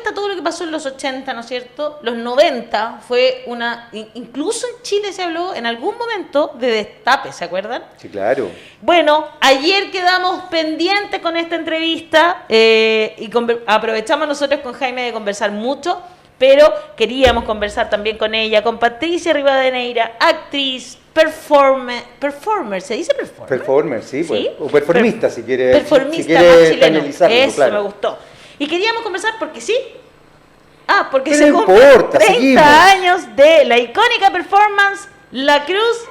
cuenta todo lo que pasó en los 80, ¿no es cierto? Los 90 fue incluso en Chile se habló en algún momento de destape, ¿se acuerdan? Sí, claro. Bueno, ayer quedamos pendientes con esta entrevista y aprovechamos nosotros con Jaime de conversar mucho, pero queríamos conversar también con ella, con Patricia Rivadeneira, actriz, performer, ¿se dice performer? Performer, sí, pues, ¿Sí? o performista, si quiere. Performista si más chileno, eso claro. me gustó. Y queríamos conversar porque sí. Porque pero se no cumplen importa, 30 seguimos. años de la icónica performance La Cruz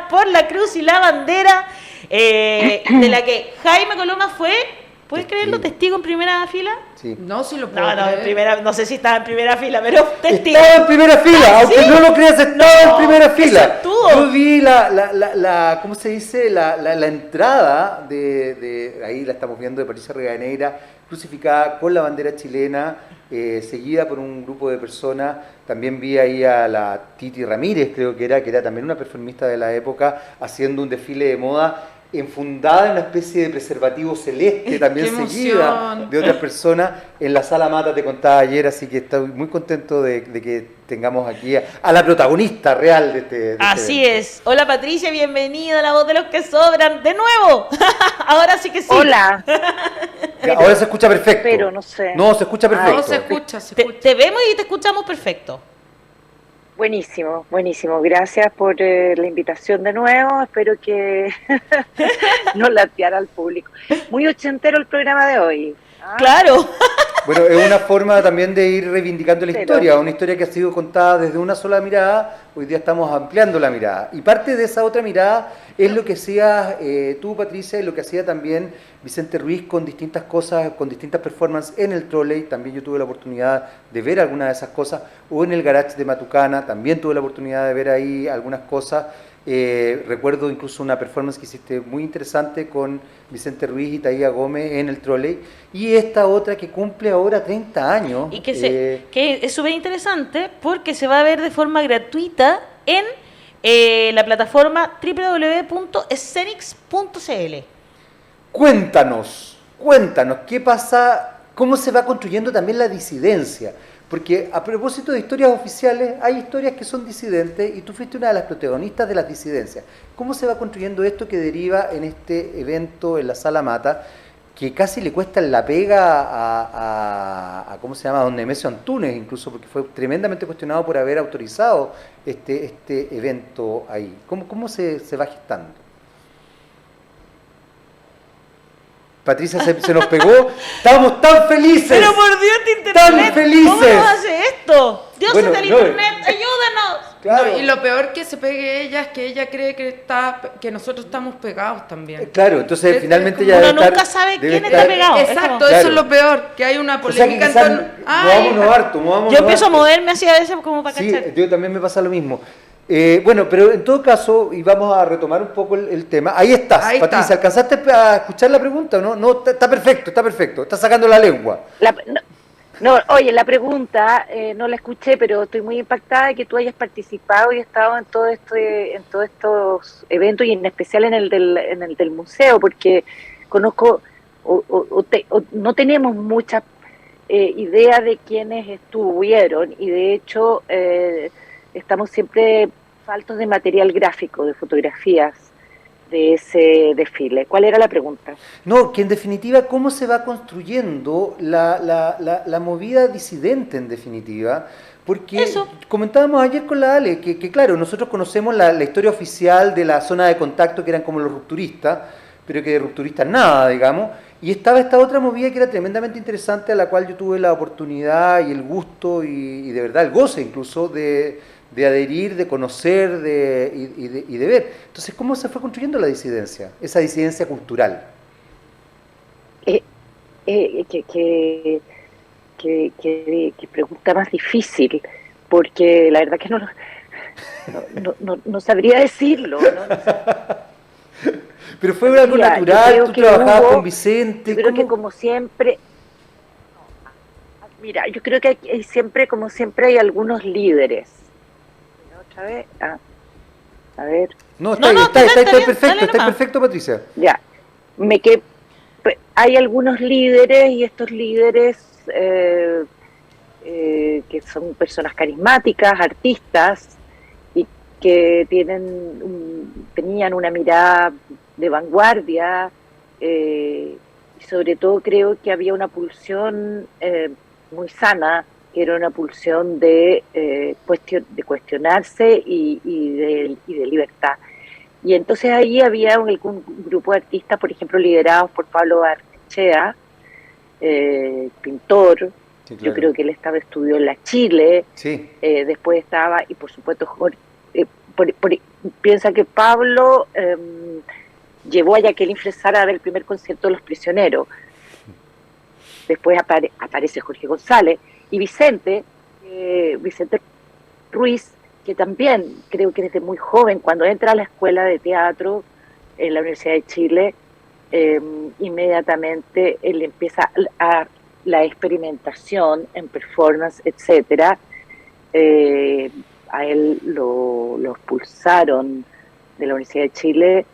por la Cruz y la Bandera, de la que Jaime Coloma fue, ¿puedes creerlo? ¿Testigo en primera fila? Sí. No, sí lo puedo No, en primera, no sé si estaba en primera fila, pero testigo. Estaba en primera fila, aunque ¿sí? no lo creas, estaba en primera fila. suertudo. Yo vi ¿cómo se dice? La entrada de ahí la estamos viendo, de Patricia Rivadeneira, crucificada con la bandera chilena, seguida por un grupo de personas. También vi ahí a la Titi Ramírez, creo que era también una performista de la época, haciendo un desfile de moda, enfundada en una especie de preservativo celeste, también seguida de otras personas. En la Sala Mata te contaba ayer, así que estoy muy contento de que tengamos aquí a la protagonista real de este Así evento. es. Hola Patricia, bienvenida a La Voz de los que Sobran, de nuevo. Ahora sí que sí. Hola. Ahora se escucha perfecto. Pero no sé. No, se escucha perfecto. No, se escucha, se Te, escucha. te vemos y te escuchamos perfecto. Buenísimo, buenísimo. Gracias por la invitación de nuevo. Espero que no lateara al público. Muy ochentero el programa de hoy. Claro. Bueno, es una forma también de ir reivindicando la Pero- historia, una historia que ha sido contada desde una sola mirada. Hoy día estamos ampliando la mirada. Y parte de esa otra mirada es lo que hacías tú, Patricia, y lo que hacía también Vicente Ruiz con distintas cosas, con distintas performances en el trolley. También yo tuve la oportunidad de ver algunas de esas cosas. O en el garage de Matucana, también tuve la oportunidad de ver ahí algunas cosas. Recuerdo incluso una performance que hiciste muy interesante con Vicente Ruiz y Taía Gómez en el trolley. Y esta otra que cumple ahora 30 años. Y que es súper interesante porque se va a ver de forma gratuita en la plataforma www.scenics.cl. Cuéntanos, ¿qué pasa? ¿Cómo se va construyendo también la disidencia? Porque a propósito de historias oficiales, hay historias que son disidentes y tú fuiste una de las protagonistas de las disidencias. ¿Cómo se va construyendo esto que deriva en este evento en la Sala Mata, que casi le cuesta la pega a ¿cómo se llama? A don Nemesio Antunes, incluso, porque fue tremendamente cuestionado por haber autorizado este evento ahí? ¿Cómo se va gestando? Patricia se nos pegó, estábamos tan felices. Pero por Dios, te internet. ¡Tan felices! ¿Cómo nos hace esto? Dioses Bueno, del no. internet, ayúdanos. Claro. No, y lo peor que se pegue ella es que ella cree que nosotros estamos pegados también. Claro, entonces Es finalmente como ya uno debe estar- nunca sabe debe quién estar- está pegado. Exacto, Claro. eso es lo peor, que hay una O sea que polémica en quizás torno. movámonos harto, movámonos Yo empiezo a harto. moverme así a veces como para Sí, cachar. yo también me pasa lo mismo. Bueno, pero en todo caso, y vamos a retomar un poco el tema. Ahí estás, Ahí Patricia, está. ¿alcanzaste a escuchar la pregunta o no? No, está perfecto, está sacando la lengua. Oye, la pregunta no la escuché, pero estoy muy impactada de que tú hayas participado y estado en todos estos eventos y en especial en el del museo, porque conozco no tenemos mucha idea de quiénes estuvieron y de hecho estamos siempre faltos de material gráfico, de fotografías de ese desfile. ¿Cuál era la pregunta? No, que en definitiva, ¿cómo se va construyendo la movida disidente en definitiva? Porque Eso. comentábamos ayer con la Ale, que claro, nosotros conocemos la historia oficial de la zona de contacto, que eran como los rupturistas, pero que de rupturistas nada, digamos, y estaba esta otra movida que era tremendamente interesante, a la cual yo tuve la oportunidad y el gusto y de verdad el goce incluso de adherir, de conocer y de ver. Entonces, ¿cómo se fue construyendo la disidencia? Esa disidencia cultural. Qué pregunta más difícil, porque la verdad que no sabría decirlo. Pero fue algo Mira, yo natural, creo tú que trabajabas hubo- con Vicente. Yo creo que ¿cómo? como siempre, mira, yo creo que hay siempre, como siempre, hay algunos líderes. ¿Otra vez? A ver, No, No, no, está está bien, perfecto, dale está nomás. perfecto, Patricia. ya. Hay algunos líderes y estos líderes son personas carismáticas, artistas, y que tenían una mirada de vanguardia, y sobre todo creo que había una pulsión muy sana, que era una pulsión de cuestionarse y de libertad. Y entonces ahí había un grupo de artistas, por ejemplo, liderados por Pablo Barnechea, pintor. Sí, claro. Yo creo que él estudió en la Chile, sí. Después estaba, y por supuesto Jorge, piensa que Pablo llevó a Jacqueline Fresar a dar el primer concierto de Los Prisioneros. Después aparece Jorge González y Vicente Ruiz, que también creo que desde muy joven, cuando entra a la escuela de teatro en la Universidad de Chile, inmediatamente él empieza a la experimentación en performance, etcétera. A él lo expulsaron de la Universidad de Chile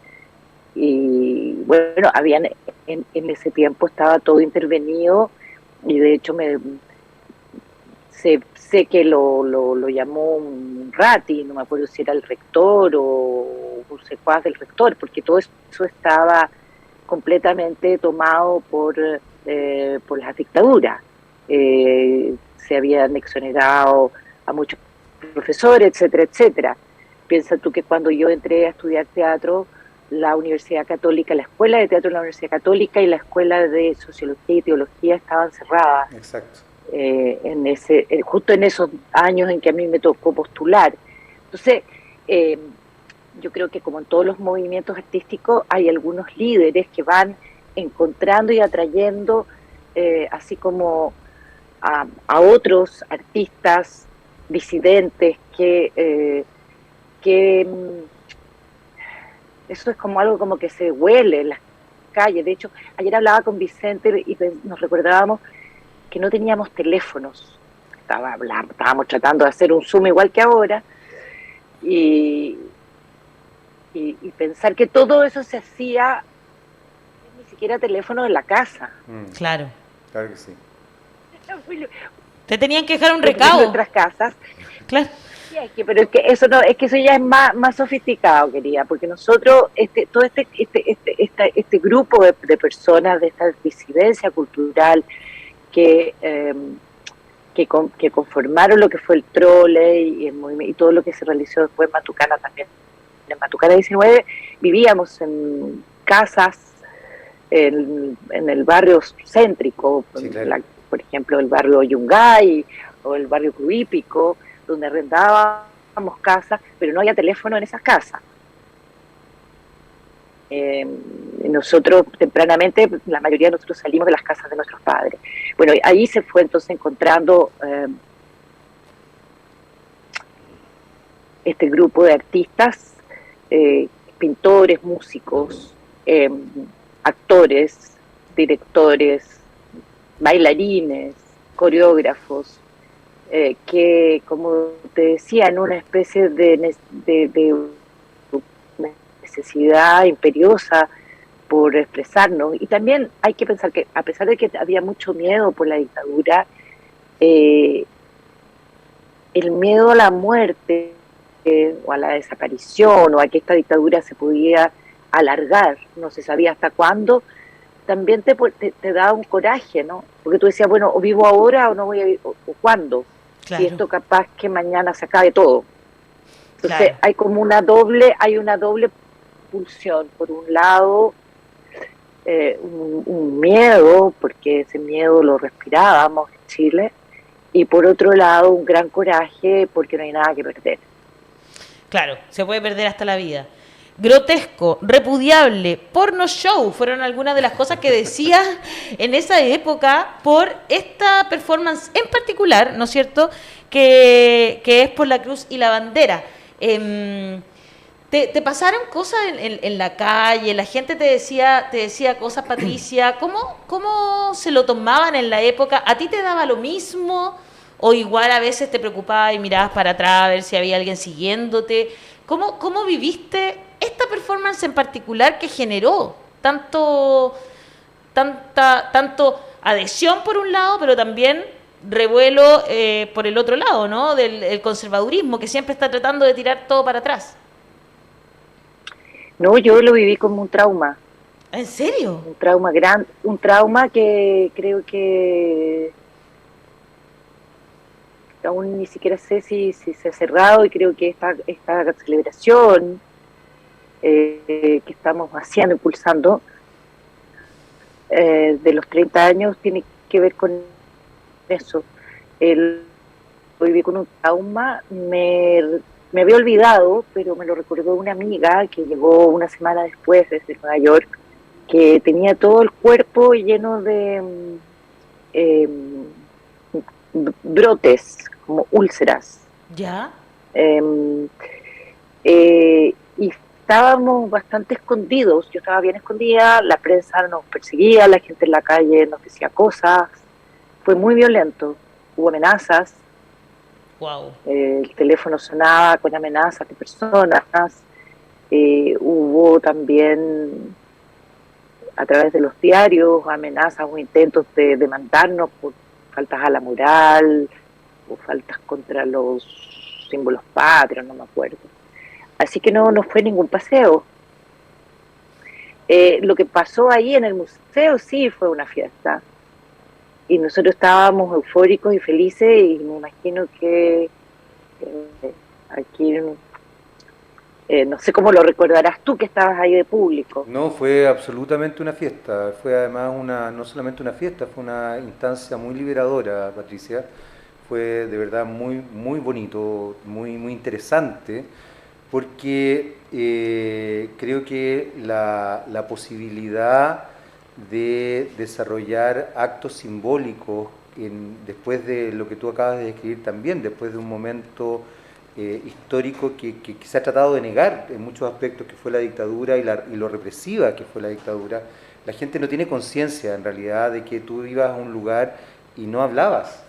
y bueno, en ese tiempo estaba todo intervenido y de hecho sé que lo llamó un rati, no me acuerdo si era el rector o un secuaz del rector, porque todo eso estaba completamente tomado por las dictaduras. Se habían exonerado a muchos profesores, etcétera, etcétera. Piensa tú que cuando yo entré a estudiar teatro, la Universidad Católica, la Escuela de Teatro de la Universidad Católica y la Escuela de Sociología y Teología estaban cerradas. Exacto. Justo en esos años en que a mí me tocó postular. Entonces, yo creo que como en todos los movimientos artísticos hay algunos líderes que van encontrando y atrayendo, así como a otros artistas disidentes que eso es como algo como que se huele en las calles. De hecho, ayer hablaba con Vicente y nos recordábamos que no teníamos teléfonos. Estábamos tratando de hacer un Zoom igual que ahora y pensar que todo eso se hacía ni siquiera teléfono en la casa. Claro. Claro que sí. Te tenían que dejar un recado. En nuestras casas. Claro. Sí, pero es que eso no, es que eso ya es más sofisticado, querida, porque nosotros, todo este grupo de personas, de esta disidencia cultural que conformaron lo que fue el trole y todo lo que se realizó después en Matucana también. En Matucana 19 vivíamos en casas en el barrio céntrico, sí, claro. Por ejemplo el barrio Yungay o el barrio Cruípico, donde arrendábamos casas, pero no había teléfono en esas casas. Nosotros tempranamente, la mayoría de nosotros salimos de las casas de nuestros padres. Bueno, ahí se fue entonces encontrando este grupo de artistas, pintores, músicos, actores, directores, bailarines, coreógrafos, que, como te decía, en una especie de necesidad imperiosa por expresarnos. Y también hay que pensar que, a pesar de que había mucho miedo por la dictadura, el miedo a la muerte o a la desaparición o a que esta dictadura se pudiera alargar, no se sabía hasta cuándo, también te da un coraje, ¿no? Porque tú decías, bueno, o vivo ahora o no voy a vivir, o cuándo, claro. Si esto capaz que mañana se acabe todo. Entonces claro. Hay una doble pulsión. Por un lado, un miedo, porque ese miedo lo respirábamos en Chile, y por otro lado, un gran coraje, porque no hay nada que perder. Claro, se puede perder hasta la vida. Grotesco, repudiable, porno show, fueron algunas de las cosas que decía en esa época por esta performance en particular, ¿no es cierto?, que es por la cruz y la bandera. ¿Te pasaron cosas en la calle? La gente te decía cosas, Patricia. ¿Cómo se lo tomaban en la época? ¿A ti te daba lo mismo? ¿O igual a veces te preocupabas y mirabas para atrás a ver si había alguien siguiéndote? ¿Cómo viviste esta performance en particular que generó tanto adhesión por un lado, pero también revuelo por el otro lado, ¿no? Del el conservadurismo, que siempre está tratando de tirar todo para atrás. No, yo lo viví como un trauma. ¿En serio? Un trauma grande, un trauma que creo que aún ni siquiera sé si se ha cerrado, y creo que esta celebración que estamos haciendo, impulsando, de los 30 años tiene que ver con eso. Lo viví con un trauma, me había olvidado, pero me lo recordó una amiga que llegó una semana después desde Nueva York, que tenía todo el cuerpo lleno de brotes, como úlceras. ¿Ya? Y estábamos bastante escondidos, yo estaba bien escondida, la prensa nos perseguía, la gente en la calle nos decía cosas, fue muy violento, hubo amenazas, Wow. el teléfono sonaba con amenazas de personas, hubo también a través de los diarios amenazas o intentos de demandarnos por faltas a la moral o faltas contra los símbolos patrios, no me acuerdo. Así que no fue ningún paseo. Lo que pasó ahí en el museo sí fue una fiesta. Y nosotros estábamos eufóricos y felices, y me imagino que aquí, no sé cómo lo recordarás tú, que estabas ahí de público. No, fue absolutamente una fiesta. Fue además no solamente una fiesta, fue una instancia muy liberadora, Patricia. Fue de verdad muy, muy bonito, muy, muy interesante, porque creo que la posibilidad de desarrollar actos simbólicos después de lo que tú acabas de describir también, después de un momento histórico que se ha tratado de negar en muchos aspectos, que fue la dictadura y lo represiva que fue la dictadura. La gente no tiene conciencia en realidad de que tú ibas a un lugar y no hablabas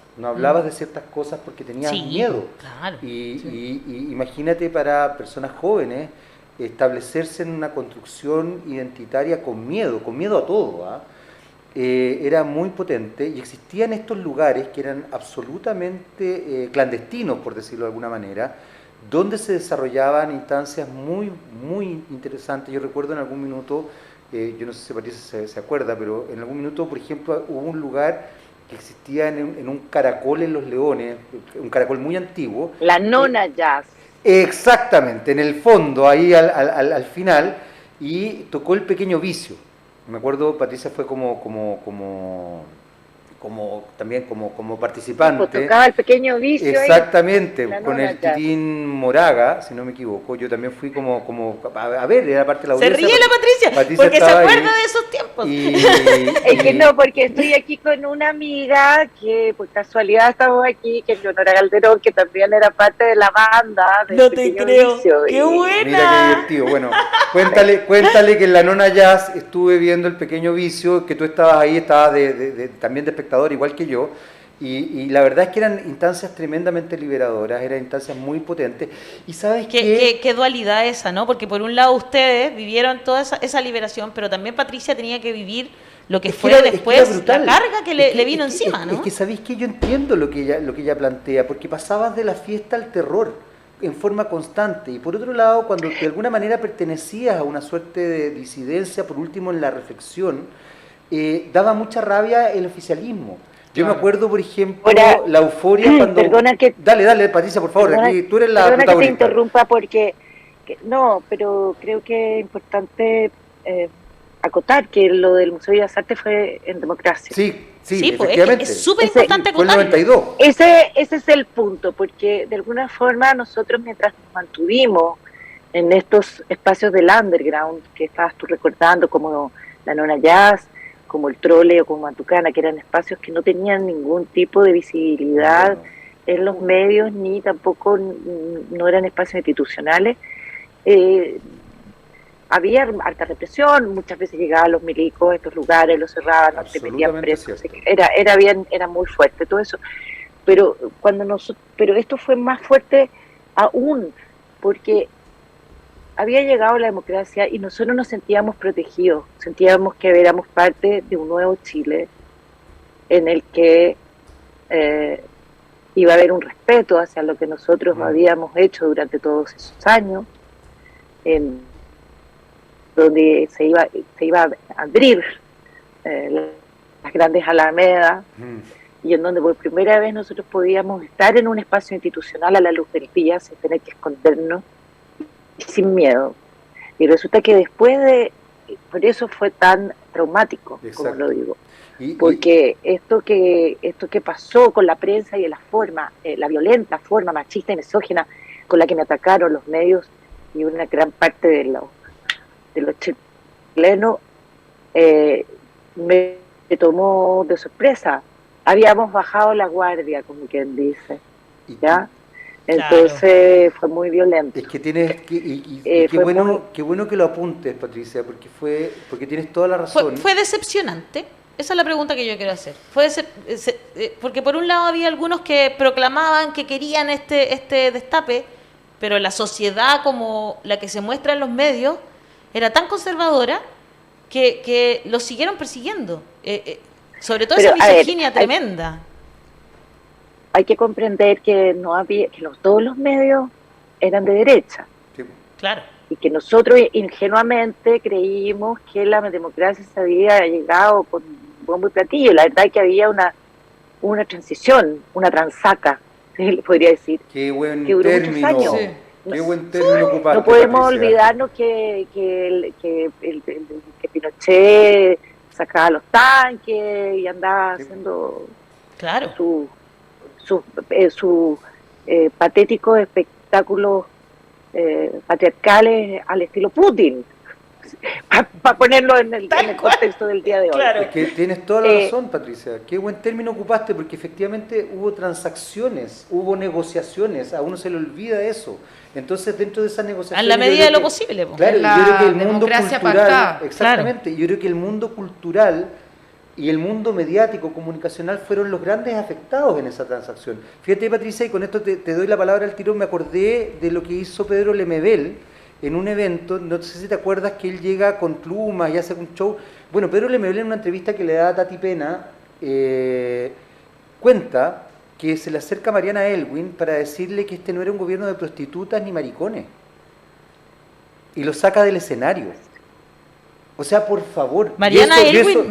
de ciertas cosas porque tenías miedo. Claro. Y imagínate, para personas jóvenes establecerse en una construcción identitaria con miedo a todo, era muy potente, y existían estos lugares que eran absolutamente clandestinos, por decirlo de alguna manera, donde se desarrollaban instancias muy, muy interesantes. Yo recuerdo en algún minuto, yo no sé si Patricia se acuerda, pero en algún minuto, por ejemplo, hubo un lugar que existía en un caracol en Los Leones, un caracol muy antiguo. La Nona Jazz. Exactamente, en el fondo, ahí al final, y tocó El Pequeño Vicio. Me acuerdo, Patricia fue también como participante. Pues tocaba El Pequeño Vicio. Exactamente, ahí, con el Titín Moraga, si no me equivoco. Yo también fui a ver, era parte de la audiencia. Se ríe la Patricia porque se acuerda de esos tiempos. Es que no, porque estoy aquí con una amiga que por casualidad estamos aquí, que es Leonora Calderón, que también era parte de la banda de No te creo. Vicio, ¡Qué buena! Mira qué divertido. Bueno, cuéntale que en la Nona Jazz estuve viendo El Pequeño Vicio, que tú estabas ahí, estabas también de espectador, igual que yo, y la verdad es que eran instancias tremendamente liberadoras, eran instancias muy potentes. Y sabes qué dualidad esa, ¿no? Porque por un lado ustedes vivieron toda esa liberación, pero también Patricia tenía que vivir lo que fue después, la carga que le vino encima, ¿no? Es que sabéis que yo entiendo lo que ella plantea, porque pasabas de la fiesta al terror en forma constante, y por otro lado, cuando de alguna manera pertenecías a una suerte de disidencia, por último en la reflexión, daba mucha rabia el oficialismo. Yo me acuerdo, por ejemplo, la euforia cuando... Perdona que... Dale, Patricia, por favor, aquí tú eres la protagonista. Perdona que te interrumpa porque... no, pero creo que es importante acotar que lo del Museo de Bellas Artes fue en democracia. Sí, pues efectivamente. es súper importante fue el acotarlo. 92. Ese es el punto, porque de alguna forma nosotros, mientras nos mantuvimos en estos espacios del underground que estabas tú recordando, como la Nona Jazz, como el Trole o como Matucana, que eran espacios que no tenían ningún tipo de visibilidad en los medios, ni tampoco no eran espacios institucionales, había harta represión, muchas veces llegaban los milicos a estos lugares, los cerraban, te metían presos, era muy fuerte todo eso, pero esto fue más fuerte aún, porque había llegado la democracia y nosotros nos sentíamos protegidos, sentíamos que éramos parte de un nuevo Chile en el que iba a haber un respeto hacia lo que nosotros habíamos hecho durante todos esos años, donde se iba a abrir las grandes alamedas, y en donde por primera vez nosotros podíamos estar en un espacio institucional a la luz del día sin tener que escondernos y sin miedo. Y resulta que por eso fue tan traumático, como lo digo. Porque esto que pasó con la prensa y la forma, la violenta forma machista y misógina con la que me atacaron los medios y una gran parte de los chilenos, me tomó de sorpresa. Habíamos bajado la guardia, como quien dice, ¿ya? Entonces fue muy violento. Es que tienes qué bueno que lo apuntes, Patricia, porque tienes toda la razón. Fue decepcionante. Esa es la pregunta que yo quiero hacer. Porque por un lado había algunos que proclamaban que querían este destape, pero la sociedad como la que se muestra en los medios era tan conservadora que lo siguieron persiguiendo. Sobre todo esa misoginia tremenda. Hay que comprender que todos los medios eran de derecha. Sí. Claro. Y que nosotros ingenuamente creímos que la democracia se había llegado con bombo y platillo. La verdad es que había una transición, una transaca, podría decir. Qué buen que duró muchos término. años. Sí. Qué buen término ocupaste, No podemos Patricia. olvidarnos que Pinochet sacaba los tanques y andaba haciendo sus patéticos espectáculos patriarcales al estilo Putin, para ponerlo en el contexto del día de hoy. Claro. Es que tienes toda la razón, Patricia. Qué buen término ocupaste, porque efectivamente hubo transacciones, hubo negociaciones, a uno se le olvida eso. Entonces, dentro de esas negociaciones... En la medida de lo posible. Claro, yo creo que el mundo democracia cultural... pactada. Exactamente, Claro. yo creo que el mundo cultural y el mundo mediático, comunicacional, fueron los grandes afectados en esa transacción. Fíjate, Patricia, y con esto te doy la palabra al tirón, me acordé de lo que hizo Pedro Lemebel en un evento, no sé si te acuerdas que él llega con plumas y hace un show. Bueno, Pedro Lemebel en una entrevista que le da a Tati Pena, cuenta que se le acerca a Mariana Elwin para decirle que este no era un gobierno de prostitutas ni maricones. Y lo saca del escenario. O sea, por favor. Mariana Elwin.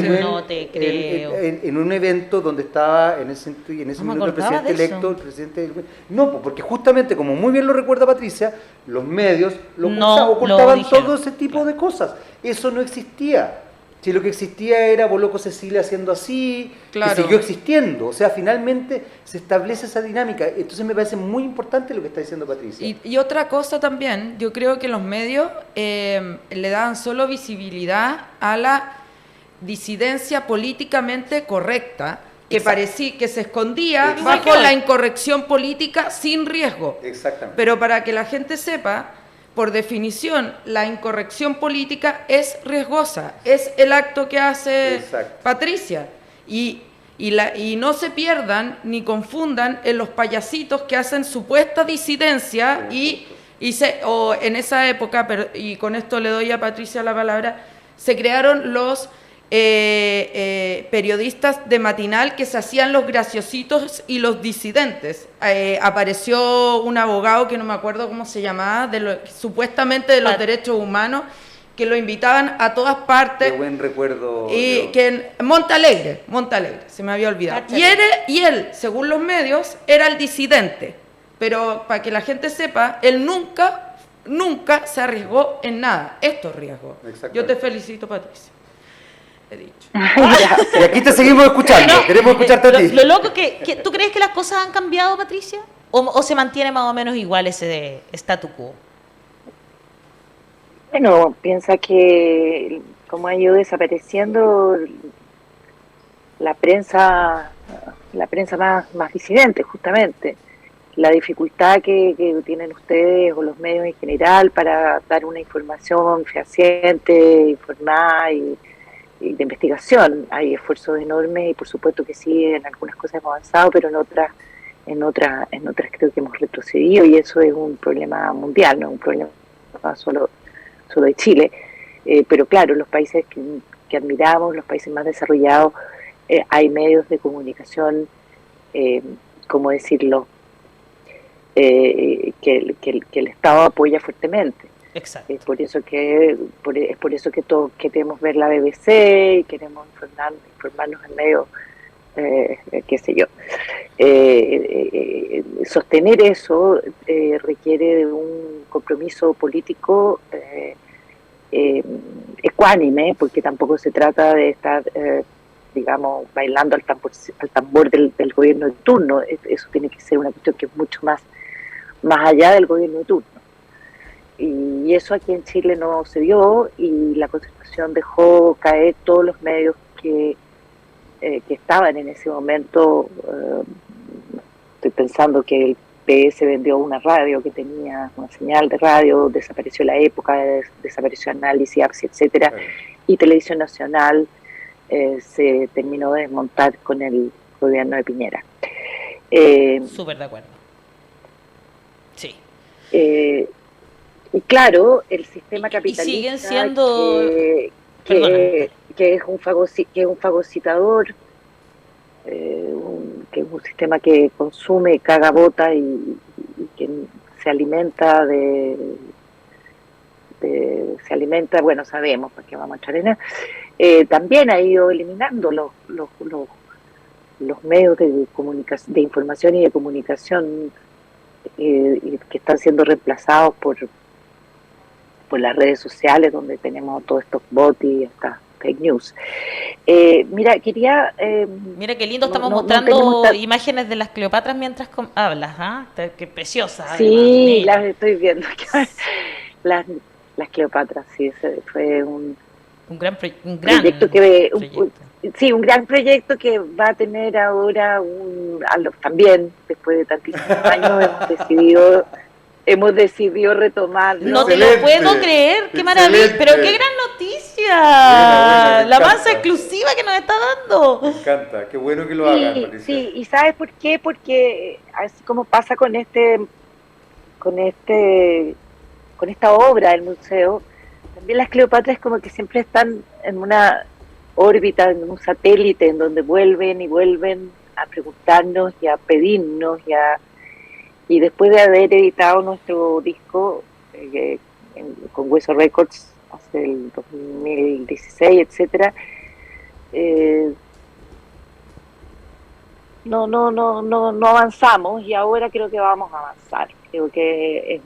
Sí. No te creo. En un evento donde estaba en ese minuto el presidente electo, el presidente Elwin. No, porque justamente, como muy bien lo recuerda Patricia, los medios ocultaban todo ese tipo de cosas. Eso no existía. Si lo que existía era Boloco Cecilia haciendo así, claro, que siguió existiendo. O sea, finalmente se establece esa dinámica. Entonces me parece muy importante lo que está diciendo Patricia. Y otra cosa también, yo creo que los medios le dan solo visibilidad a la disidencia políticamente correcta, que parecía que se escondía bajo la incorrección política sin riesgo. Exactamente. Pero para que la gente sepa, por definición, la incorrección política es riesgosa, es el acto que hace Patricia. Y no se pierdan ni confundan en los payasitos que hacen supuesta disidencia o en esa época, y con esto le doy a Patricia la palabra, se crearon los periodistas de matinal que se hacían los graciositos y los disidentes. Apareció un abogado que no me acuerdo cómo se llamaba, supuestamente de los derechos humanos, que lo invitaban a todas partes. Qué buen recuerdo. Y que Montalegre, se me había olvidado. Y él, según los medios, era el disidente. Pero para que la gente sepa, él nunca se arriesgó en nada. Esto es riesgo. Yo te felicito, Patricia. He dicho. Y aquí te seguimos escuchando, queremos escucharte a ti. Lo loco que ¿tú crees que las cosas han cambiado, Patricia? ¿O se mantiene más o menos igual ese statu quo? Bueno, piensa que como ha ido desapareciendo la prensa más disidente, justamente. La dificultad que tienen ustedes o los medios en general para dar una información fehaciente, informada y de investigación. Hay esfuerzos enormes y por supuesto que sí, en algunas cosas hemos avanzado, pero en otras creo que hemos retrocedido, y eso es un problema mundial, no es un problema solo de Chile. Pero claro, los países que admiramos, los países más desarrollados, hay medios de comunicación, ¿cómo decirlo?, que el Estado apoya fuertemente. Exacto. Es por eso que todos queremos ver la BBC y queremos informarnos en medios, qué sé yo. Sostener eso requiere de un compromiso político ecuánime, porque tampoco se trata de estar, digamos, bailando al tambor del gobierno de turno. Eso tiene que ser una cuestión que es mucho más allá del gobierno de turno. Y eso aquí en Chile no se dio, y la Constitución dejó caer todos los medios que estaban en ese momento. Estoy pensando que el PS vendió una radio que tenía una señal de radio, desapareció La Época, desapareció Análisis, APSI, etcétera, y Televisión Nacional se terminó de desmontar con el gobierno de Piñera. Súper de acuerdo. Sí. Y claro, el sistema capitalista, y siguen siendo que es un fagocitador, que es un sistema que consume, caga, bota y que se alimenta bueno, sabemos, porque vamos a echar en él. También ha ido eliminando los medios de comunicación, de información y de comunicación, que están siendo reemplazados por las redes sociales, donde tenemos todos estos bots y estas fake news. Mira, quería... Mira qué lindo, estamos mostrando imágenes de las Cleopatras mientras hablas, ¿ah? Qué preciosa. Sí, las estoy viendo. Las Cleopatras, sí, ese fue un gran proyecto un gran proyecto que va a tener ahora también, después de tantísimos años, hemos decidido retomarlo. No te lo puedo creer, qué maravilla, pero qué gran noticia, la más exclusiva que nos está dando. Me encanta, qué bueno que lo hagan, Patricia. Sí, ¿y sabes por qué? Porque así como pasa con esta obra del museo, también las Cleopatras como que siempre están en una órbita, en un satélite, en donde vuelven y vuelven a preguntarnos y a pedirnos y después de haber editado nuestro disco con Hueso Records hace el 2016, etcétera, no avanzamos, y ahora creo que vamos a avanzar. Creo que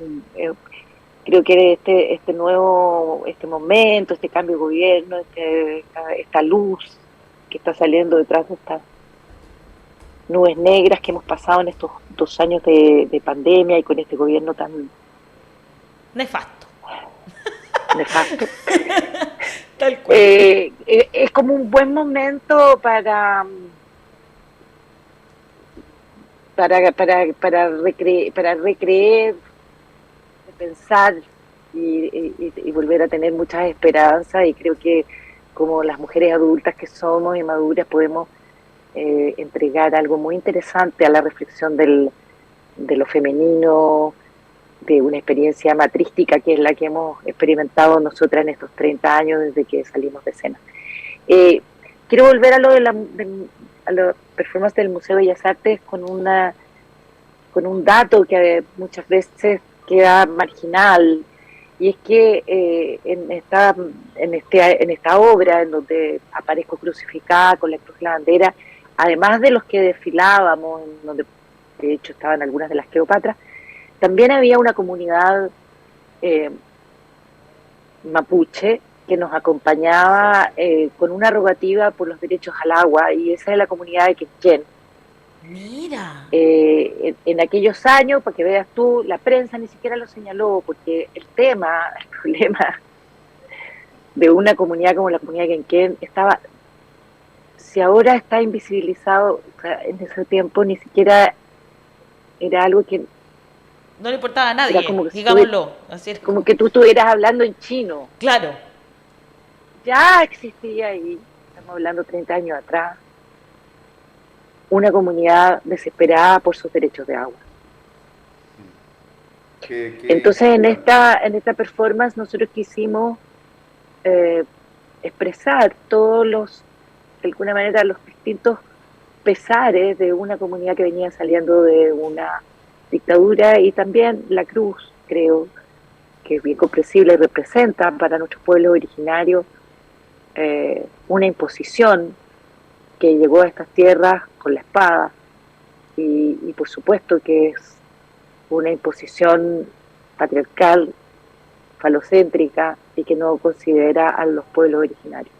este momento, este cambio de gobierno, esta luz que está saliendo detrás de estas nubes negras que hemos pasado en estos 2 años de pandemia, y con este gobierno tan nefasto. Tal cual. Es como un buen momento para recreer, pensar y volver a tener muchas esperanzas, y creo que como las mujeres adultas que somos y maduras podemos entregar algo muy interesante a la reflexión de lo femenino, de una experiencia matrística que es la que hemos experimentado nosotras en estos 30 años desde que salimos de escena. Quiero volver a lo de la performance del Museo de Bellas Artes con un dato que muchas veces queda marginal, y es que en esta obra, en donde aparezco crucificada con la cruz y la bandera, además de los que desfilábamos, en donde de hecho estaban algunas de las Cleopatras, también había una comunidad mapuche que nos acompañaba con una rogativa por los derechos al agua, y esa es la comunidad de Quenquén. Mira. En aquellos años, para que veas tú, la prensa ni siquiera lo señaló, porque el problema de una comunidad como la comunidad de Quenquén si ahora está invisibilizado, o sea, en ese tiempo ni siquiera era algo que no le importaba a nadie, como digámoslo. Así es como que tú estuvieras hablando en chino. Claro. Ya existía ahí, estamos hablando 30 años atrás, una comunidad desesperada por sus derechos de agua. Entonces en esta performance nosotros quisimos expresar todos de alguna manera los distintos pesares de una comunidad que venía saliendo de una dictadura, y también la cruz, creo, que es bien comprensible, representa para nuestros pueblos originarios una imposición que llegó a estas tierras con la espada, y por supuesto que es una imposición patriarcal, falocéntrica, y que no considera a los pueblos originarios.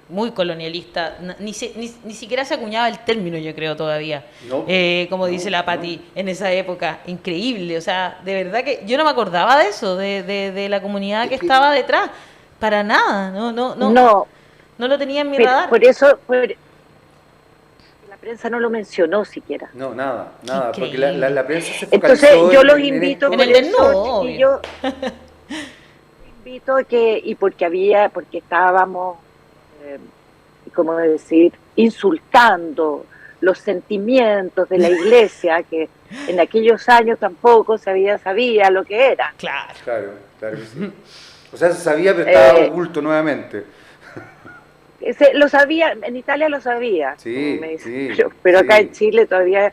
Muy colonialista, ni siquiera se acuñaba el término, yo creo, todavía. No, como dice la Pati, en esa época, increíble, o sea, de verdad que yo no me acordaba de eso, de la comunidad que estaba detrás, para nada, no lo tenía en mi radar. Por eso la prensa no lo mencionó siquiera. No, nada, porque Increíble. la prensa se focalizó Entonces yo los invito, en el desnudo, chiquillos, invito a que, porque estábamos, ¿cómo decir?, insultando los sentimientos de la iglesia, que en aquellos años tampoco sabía lo que era. Claro. Claro que sí. O sea, se sabía, pero estaba oculto nuevamente. Lo sabía, en Italia lo sabía, Sí, me dice, sí, pero acá sí. en Chile todavía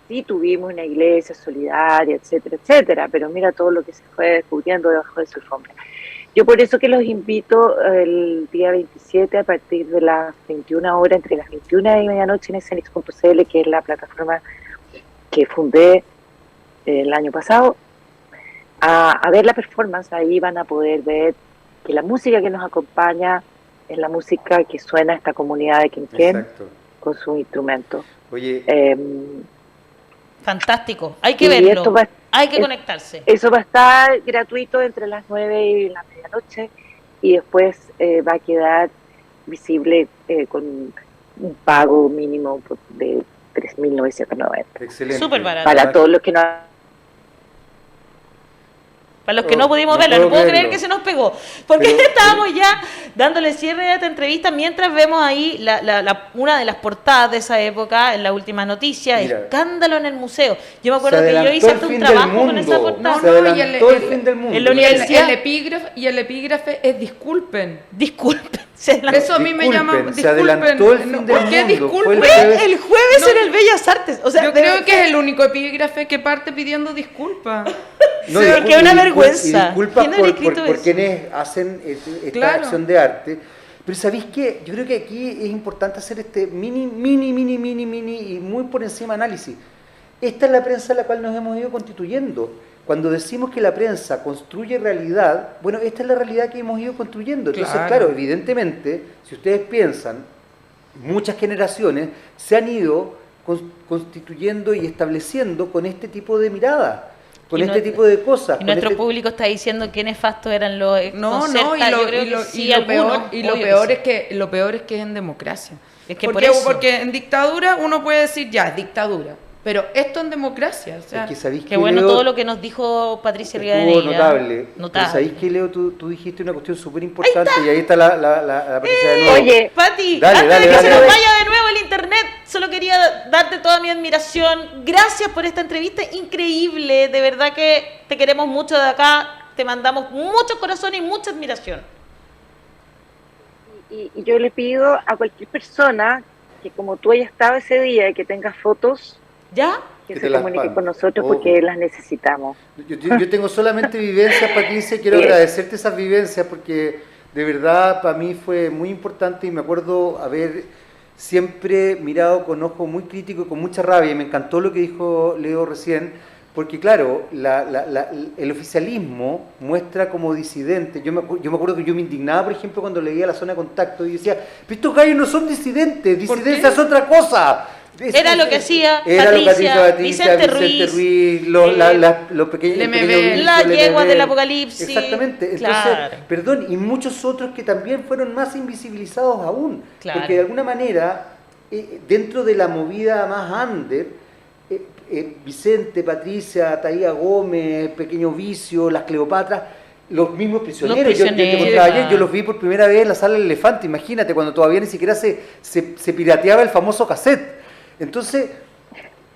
sí tuvimos una iglesia solidaria, etcétera, etcétera, pero mira todo lo que se fue descubriendo debajo de su alfombra. Yo por eso que los invito el día 27 a partir de las 21 horas, entre las 21 y medianoche en Escenix.cl, que es la plataforma que fundé el año pasado, a ver la performance. Ahí van a poder ver que la música que nos acompaña es la música que suena a esta comunidad de Quenquén. Exacto. Con sus instrumentos. Oye, Fantástico, hay que y verlo, esto hay que conectarse. Eso va a estar gratuito entre las 9 y la medianoche, y después va a quedar visible con un pago mínimo de 3.990. excelente. Súper barato. Para todos los que no... Para los que no pudimos verlo, no puedo creer que se nos pegó. Porque estábamos ya dándole cierre a esta entrevista mientras vemos ahí una de las portadas de esa época, en la última noticia, Mira, escándalo en el museo. Yo me acuerdo se que yo adelantó hice el hasta un fin trabajo del con esa mundo. portada. Se adelantó el fin del mundo. en la universidad. Y el epígrafe es disculpen. Disculpen. Se adelantó. Eso a mí me llama. Disculpen, se Disculpen. adelantó el fin del ¿Por qué mundo. Fue disculpen? El jueves en el Bellas Artes. O sea, Yo creo que es el único epígrafe que parte pidiendo disculpas. No, Sí, disculpa, que una y vergüenza. Disculpas ¿Quién habrá escrito por eso? quienes hacen esta Claro. acción de arte. Pero ¿sabéis qué? Yo creo que aquí es importante hacer este mini y muy por encima análisis. Esta es la prensa a la cual nos hemos ido constituyendo. Cuando decimos que la prensa construye realidad, bueno, esta es la realidad que hemos ido construyendo. Entonces, claro, evidentemente, si ustedes piensan, muchas generaciones se han ido constituyendo y estableciendo con este tipo de mirada, con este tipo de cosas. Y nuestro público está diciendo qué nefastos eran los No, y lo peor es que es en democracia. Es que porque en dictadura uno puede decir ya, es dictadura. Pero esto en democracia, o sea, Es que sabéis Qué que bueno Leo, todo lo que nos dijo Patricia estuvo Rivadeneira. notable. Pero sabéis que, Leo, tú dijiste una cuestión súper importante y ahí está la Patricia de nuevo. Oye, Pati, Dale, antes dale, de que dale, se nos dale. vaya de nuevo el internet, solo quería darte toda mi admiración. Gracias por esta entrevista increíble. De verdad que te queremos mucho de acá. Te mandamos mucho corazón y mucha admiración. y yo le pido a cualquier persona que, como tú hayas estado ese día y que tengas fotos, ¿Ya? que Que se te las comunique mande. con nosotros Obvio. porque las necesitamos. Yo tengo solamente vivencias, Patricia, quiero Bien. agradecerte esas vivencias porque de verdad para mí fue muy importante y me acuerdo haber siempre mirado con ojo muy crítico y con mucha rabia, y me encantó lo que dijo Leo recién, porque claro, el oficialismo muestra como disidente. Yo me acuerdo que yo me indignaba, por ejemplo, cuando leía La Zona de Contacto y decía, pero estos gallos no son disidentes, disidencia es otra cosa. Era lo que hacía Era lo que hacía Patricia, Patricia, Vicente Ruiz, los pequeños LMB, gritos, la yegua LMB. del apocalipsis. Exactamente. Entonces, Claro. perdón, y muchos otros que también fueron más invisibilizados aún. Claro. Porque de alguna manera, dentro de la movida más under, Vicente, Patricia, Taía Gómez, Pequeño Vicio, las Cleopatras, los mismos prisioneros. Los Yo te prisioneros, contaba ayer, claro. yo los vi por primera vez en la Sala del Elefante, imagínate, cuando todavía ni siquiera se pirateaba el famoso cassette. Entonces,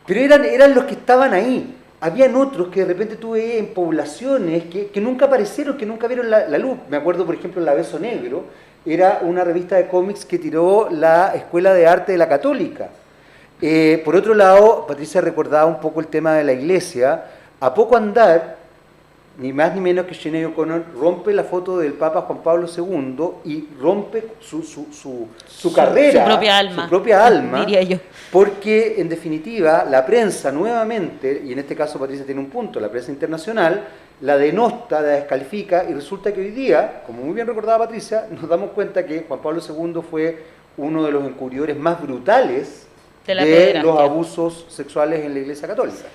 pero eran los que estaban ahí. Habían otros que de repente tuve en poblaciones que nunca aparecieron, que nunca vieron la luz. Me acuerdo, por ejemplo, en la Beso Negro, era una revista de cómics que tiró la Escuela de Arte de la Católica. Por otro lado, Patricia recordaba un poco el tema de la iglesia. A poco andar, ni más ni menos que Sinéad O'Connor rompe la foto del Papa Juan Pablo II y rompe su carrera, su propia alma, diría yo. Porque, en definitiva, la prensa nuevamente, y en este caso Patricia tiene un punto, la prensa internacional, la denosta, la descalifica, y resulta que hoy día, como muy bien recordaba Patricia, nos damos cuenta que Juan Pablo II fue uno de los encubridores más brutales de los abusos sexuales en la Iglesia Católica.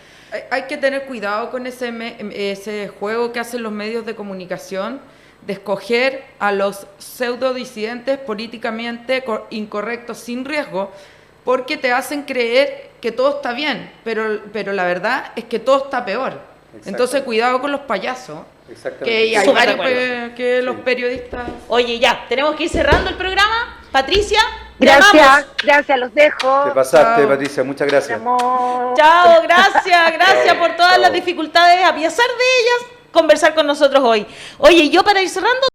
Hay que tener cuidado con ese juego que hacen los medios de comunicación de escoger a los pseudodisidentes políticamente incorrectos sin riesgo, porque te hacen creer que todo está bien, pero la verdad es que todo está peor. Entonces cuidado con los payasos, que hay varios que los periodistas... Oye, ya, tenemos que ir cerrando el programa. Patricia, gracias, los dejo. Te pasaste, Patricia, muchas gracias. Chao, gracias por todas las dificultades, a pesar de ellas, conversar con nosotros hoy. Oye, yo para ir cerrando...